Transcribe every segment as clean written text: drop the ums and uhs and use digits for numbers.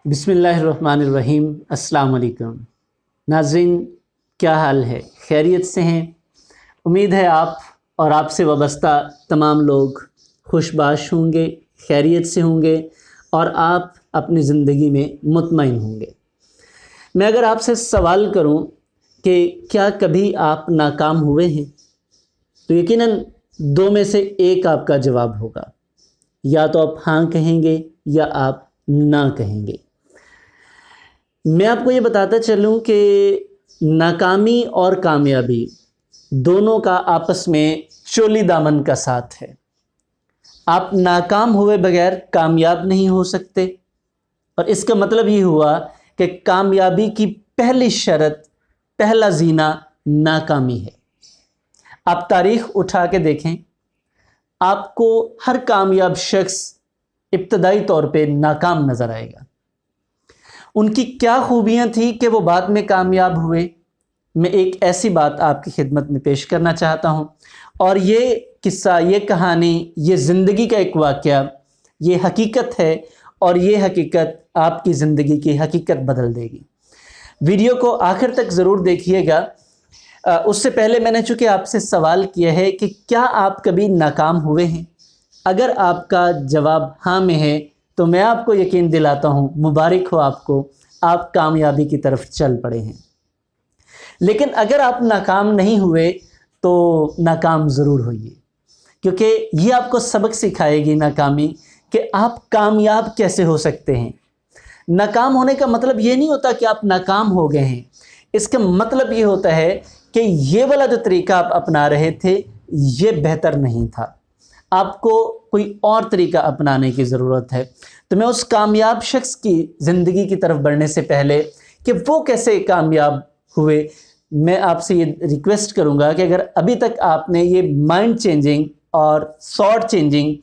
बिस्मिल्लाहिर्रहमानिर्रहीम। अस्सलाम वालेकुम नाज़रीन, क्या हाल है? खैरियत से हैं? उम्मीद है आप और आपसे वाबस्ता तमाम लोग खुशबाश होंगे, खैरियत से होंगे और आप अपनी ज़िंदगी में मुतमईन होंगे। मैं अगर आपसे सवाल करूं कि क्या कभी आप नाकाम हुए हैं, तो यकीनन दो में से एक आपका जवाब होगा। या तो आप हाँ कहेंगे या आप ना कहेंगे। मैं आपको ये बताता चलूं कि नाकामी और कामयाबी दोनों का आपस में चोली दामन का साथ है। आप नाकाम हुए बगैर कामयाब नहीं हो सकते, और इसका मतलब ये हुआ कि कामयाबी की पहली शर्त, पहला जीना नाकामी है। आप तारीख़ उठा के देखें, आपको हर कामयाब शख्स इब्तदाई तौर पे नाकाम नज़र आएगा। उनकी क्या खूबियाँ थी कि वो बाद में कामयाब हुए? मैं एक ऐसी बात आपकी खिदमत में पेश करना चाहता हूँ, और ये किस्सा, ये कहानी, ये ज़िंदगी का एक वाक़या, ये हकीकत है, और ये हकीकत आपकी ज़िंदगी की हकीकत बदल देगी। वीडियो को आखिर तक ज़रूर देखिएगा। उससे पहले मैंने चूँकि आपसे सवाल किया है कि क्या आप कभी नाकाम हुए हैं? अगर आपका जवाब हाँ में है तो मैं आपको यकीन दिलाता हूँ, मुबारक हो आपको, आप कामयाबी की तरफ चल पड़े हैं। लेकिन अगर आप नाकाम नहीं हुए तो नाकाम ज़रूर होइए, क्योंकि ये आपको सबक सिखाएगी नाकामी कि आप कामयाब कैसे हो सकते हैं। नाकाम होने का मतलब ये नहीं होता कि आप नाकाम हो गए हैं। इसका मतलब ये होता है कि ये वाला जो तरीका आप अपना रहे थे ये बेहतर नहीं था, आपको कोई और तरीका अपनाने की ज़रूरत है। तो मैं उस कामयाब शख्स की ज़िंदगी की तरफ बढ़ने से पहले कि वो कैसे कामयाब हुए, मैं आपसे ये रिक्वेस्ट करूँगा कि अगर अभी तक आपने ये माइंड चेंजिंग और थॉट चेंजिंग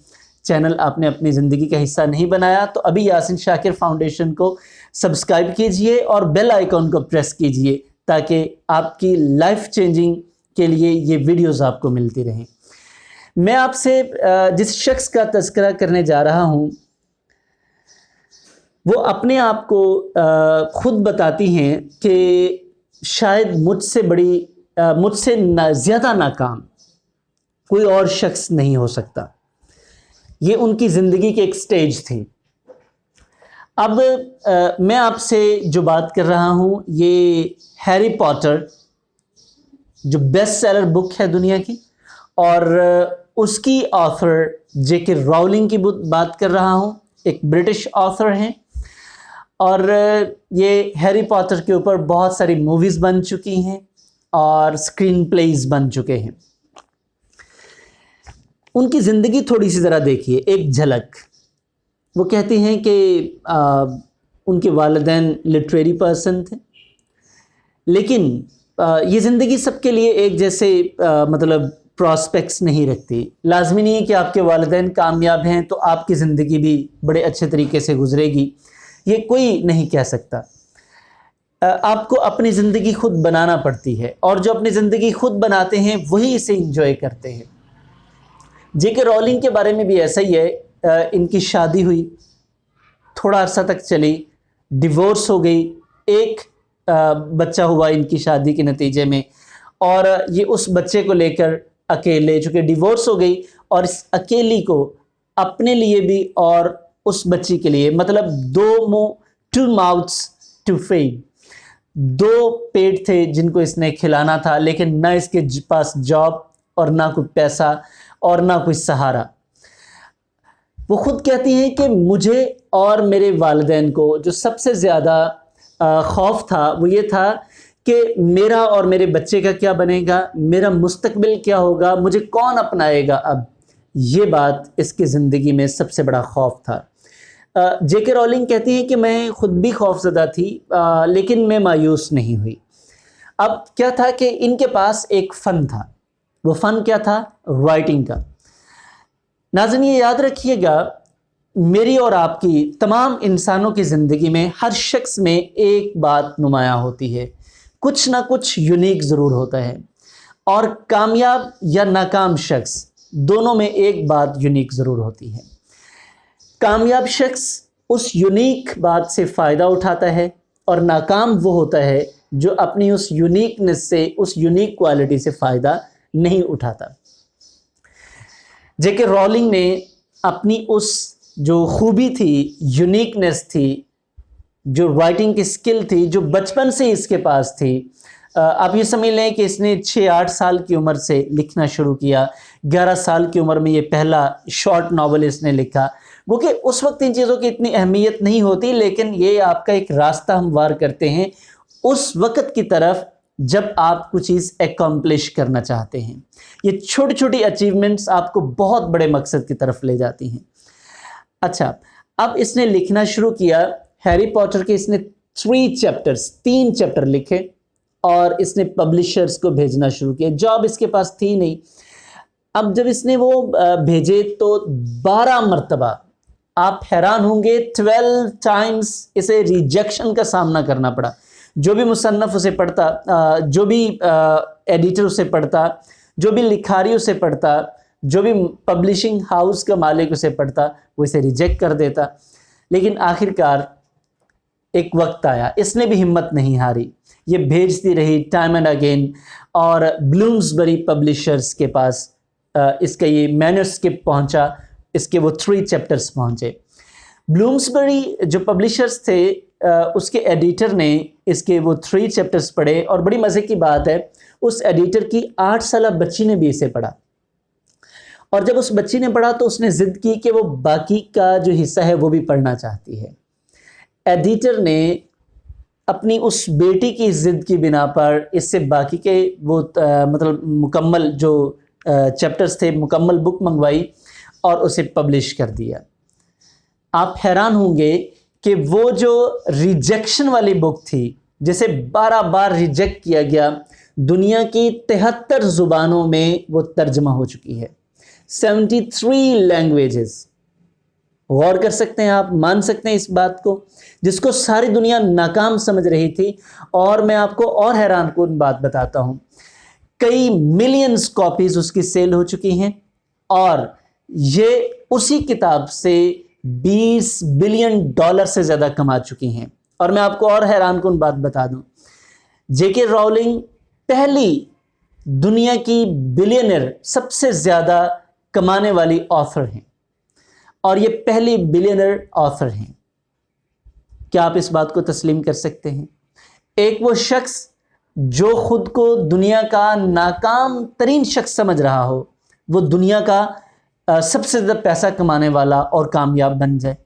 चैनल आपने अपनी ज़िंदगी का हिस्सा नहीं बनाया, तो अभी यासिन शाकिर फाउंडेशन को सब्सक्राइब कीजिए और बेल आइकॉन को प्रेस कीजिए, ताकि आपकी लाइफ चेंजिंग के लिए ये वीडियोज़ आपको मिलती रहें। मैं आपसे जिस शख्स का तज़किरा करने जा रहा हूँ, वो अपने आप को ख़ुद बताती हैं कि शायद मुझसे बड़ी, मुझसे ज़्यादा नाकाम कोई और शख्स नहीं हो सकता। ये उनकी ज़िंदगी की एक स्टेज थी। अब मैं आपसे जो बात कर रहा हूँ, ये हैरी पॉटर जो बेस्ट सेलर बुक है दुनिया की, और उसकी ऑथर जेके राउलिंग की बात कर रहा हूँ। एक ब्रिटिश ऑथर हैं, और ये हैरी पॉटर के ऊपर बहुत सारी मूवीज़ बन चुकी हैं और स्क्रीन प्लेज बन चुके हैं। उनकी ज़िंदगी थोड़ी सी ज़रा देखिए, एक झलक। वो कहती हैं कि उनके वालिदैन लिटरेरी पर्सन थे, लेकिन ये ज़िंदगी सबके लिए एक जैसे मतलब प्रॉस्पेक्ट्स नहीं रखती। लाजमी नहीं है कि आपके वालिदैन कामयाब हैं तो आपकी ज़िंदगी भी बड़े अच्छे तरीके से गुजरेगी, ये कोई नहीं कह सकता। आपको अपनी ज़िंदगी खुद बनाना पड़ती है, और जो अपनी ज़िंदगी खुद बनाते हैं वही इसे इंजॉय करते हैं। जेके राउलिंग के बारे में भी ऐसा ही है। इनकी शादी हुई, थोड़ा अरसा तक चली, डिवोर्स हो गई, एक बच्चा हुआ इनकी शादी के नतीजे में, और ये उस बच्चे को लेकर अकेले, चूँकि डिवोर्स हो गई, और इस अकेली को अपने लिए भी और उस बच्ची के लिए, मतलब दो मुँह, टू माउथ्स टू फीड, दो पेट थे जिनको इसने खिलाना था, लेकिन ना इसके पास जॉब और ना कोई पैसा और ना कोई सहारा। वो खुद कहती हैं कि मुझे और मेरे वालिदैन को जो सबसे ज़्यादा खौफ था वो ये था कि मेरा और मेरे बच्चे का क्या बनेगा, मेरा मुस्तकबिल क्या होगा, मुझे कौन अपनाएगा। अब ये बात इसकी ज़िंदगी में सबसे बड़ा खौफ था। जेके राउलिंग कहती हैं कि मैं ख़ुद भी खौफज़दा थी, लेकिन मैं मायूस नहीं हुई। अब क्या था कि इनके पास एक फ़न था। वो फ़न क्या था? राइटिंग का। नाज़रीन, ये याद रखिएगा, मेरी और आपकी, तमाम इंसानों की ज़िंदगी में हर शख्स में एक बात नुमायाँ होती है, कुछ ना कुछ यूनिक ज़रूर होता है। और कामयाब या नाकाम शख्स दोनों में एक बात यूनिक ज़रूर होती है। कामयाब शख्स उस यूनिक बात से फ़ायदा उठाता है, और नाकाम वो होता है जो अपनी उस यूनिकनेस से, उस यूनिक क्वालिटी से फ़ायदा नहीं उठाता। जेके रॉलिंग ने अपनी उस जो खूबी थी, यूनिकनेस थी, जो राइटिंग की स्किल थी, जो बचपन से इसके पास थी, आप ये समझ लें कि इसने 6-8 साल की उम्र से लिखना शुरू किया। 11 साल की उम्र में ये पहला शॉर्ट नावल इसने लिखा। वो कि उस वक्त इन चीज़ों की इतनी अहमियत नहीं होती, लेकिन ये आपका एक रास्ता हमवार करते हैं उस वक्त की तरफ जब आप कुछ चीज़ एकम्प्लिश करना चाहते हैं। ये छोटी छोटी अचीवमेंट्स आपको बहुत बड़े मकसद की तरफ ले जाती हैं। अच्छा, अब इसने लिखना शुरू किया। हैरी पॉटर के इसने 3 चैप्टर लिखे और इसने पब्लिशर्स को भेजना शुरू किया। जॉब इसके पास थी नहीं। अब जब इसने वो भेजे तो 12 मरतबा, आप हैरान होंगे, 12 टाइम्स इसे रिजेक्शन का सामना करना पड़ा। जो भी मुसन्नफ़ उसे पढ़ता, जो भी एडिटर उसे पढ़ता, जो भी लिखारी उसे पढ़ता, जो भी पब्लिशिंग हाउस का मालिक उसे पढ़ता, वो इसे रिजेक्ट कर देता। लेकिन आखिरकार एक वक्त आया, इसने भी हिम्मत नहीं हारी, ये भेजती रही टाइम एंड अगेन, और ब्लूम्सबरी पब्लिशर्स के पास इसका ये मैन्युस्क्रिप्ट पहुंचा, इसके वो 3 चैप्टर्स पहुंचे। ब्लूम्सबरी जो पब्लिशर्स थे, उसके एडिटर ने इसके वो 3 चैप्टर्स पढ़े, और बड़ी मज़े की बात है, उस एडिटर की 8 साल बच्ची ने भी इसे पढ़ा। और जब उस बच्ची ने पढ़ा तो उसने ज़िद की कि वो बाकी का जो हिस्सा है वो भी पढ़ना चाहती है। एडिटर ने अपनी उस बेटी की ज़िद की बिना पर इससे बाकी के वो मतलब मुकम्मल जो चैप्टर्स थे, मुकम्मल बुक मंगवाई और उसे पब्लिश कर दिया। आप हैरान होंगे कि वो जो रिजेक्शन वाली बुक थी, जिसे 12 बार रिजेक्ट किया गया, दुनिया की 73 ज़ुबानों में वो तर्जमा हो चुकी है, 73 लैंग्वेजेस। गौर कर सकते हैं आप, मान सकते हैं इस बात को, जिसको सारी दुनिया नाकाम समझ रही थी। और मैं आपको और हैरान कुन बात बताता हूँ, कई मिलियंस कॉपीज़ उसकी सेल हो चुकी हैं, और ये उसी किताब से $20 बिलियन से ज़्यादा कमा चुकी हैं। और मैं आपको और हैरान कुन बात बता दूँ, जेके राउलिंग पहली दुनिया की बिलियनर, सबसे ज़्यादा कमाने वाली ऑथर हैं, और ये पहली बिलियनर ऑथर हैं। क्या आप इस बात को तस्लीम कर सकते हैं? एक वो शख्स जो खुद को दुनिया का नाकाम तरीन शख्स समझ रहा हो, वो दुनिया का सबसे ज़्यादा पैसा कमाने वाला और कामयाब बन जाए।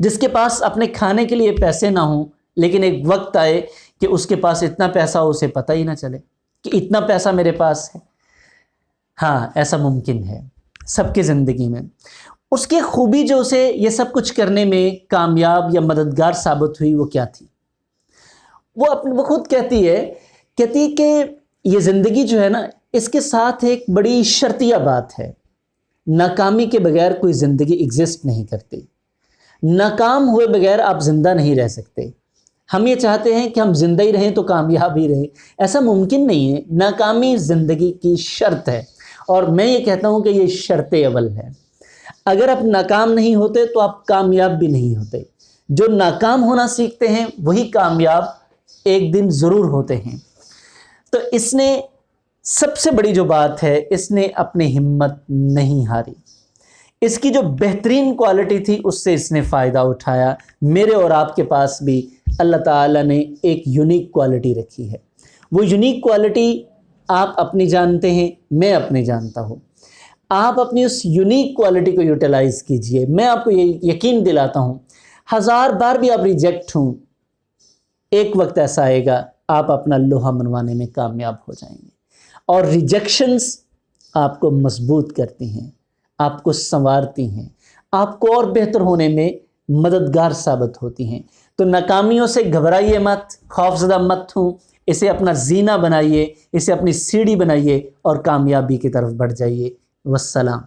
जिसके पास अपने खाने के लिए पैसे ना हो, लेकिन एक वक्त आए कि उसके पास इतना पैसा हो, उसे पता ही ना चले कि इतना पैसा मेरे पास है। हाँ, ऐसा मुमकिन है सबकी ज़िंदगी में। उसकी खूबी जो उसे ये सब कुछ करने में कामयाब या मददगार साबित हुई, वो क्या थी? वो खुद कहती है कि ये ज़िंदगी जो है ना, इसके साथ एक बड़ी शर्तिया बात है। नाकामी के बगैर कोई ज़िंदगी एग्जिस्ट नहीं करती। नाकाम हुए बगैर आप ज़िंदा नहीं रह सकते। हम ये चाहते हैं कि हम ज़िंदा ही रहें तो कामयाब ही रहें, ऐसा मुमकिन नहीं है। नाकामी ज़िंदगी की शर्त है, और मैं ये कहता हूँ कि ये शर्त अव्वल है। अगर आप नाकाम नहीं होते तो आप कामयाब भी नहीं होते। जो नाकाम होना सीखते हैं वही कामयाब एक दिन ज़रूर होते हैं। तो इसने सबसे बड़ी जो बात है, इसने अपनी हिम्मत नहीं हारी। इसकी जो बेहतरीन क्वालिटी थी उससे इसने फ़ायदा उठाया। मेरे और आपके पास भी अल्लाह ताला ने एक यूनिक क्वालिटी रखी है। वो यूनिक क्वालिटी आप अपनी जानते हैं, मैं अपनी जानता हूँ। आप अपनी उस यूनिक क्वालिटी को यूटिलाइज़ कीजिए। मैं आपको ये यकीन दिलाता हूँ, 1000 बार भी आप रिजेक्ट हों, एक वक्त ऐसा आएगा आप अपना लोहा मनवाने में कामयाब हो जाएंगे। और रिजेक्शंस आपको मजबूत करती हैं, आपको संवारती हैं, आपको और बेहतर होने में मददगार साबित होती हैं। तो नाकामियों से घबराइए मत, खौफज़दा मत हों, इसे अपना जीना बनाइए, इसे अपनी सीढ़ी बनाइए और कामयाबी की तरफ बढ़ जाइए। वस्सलाम।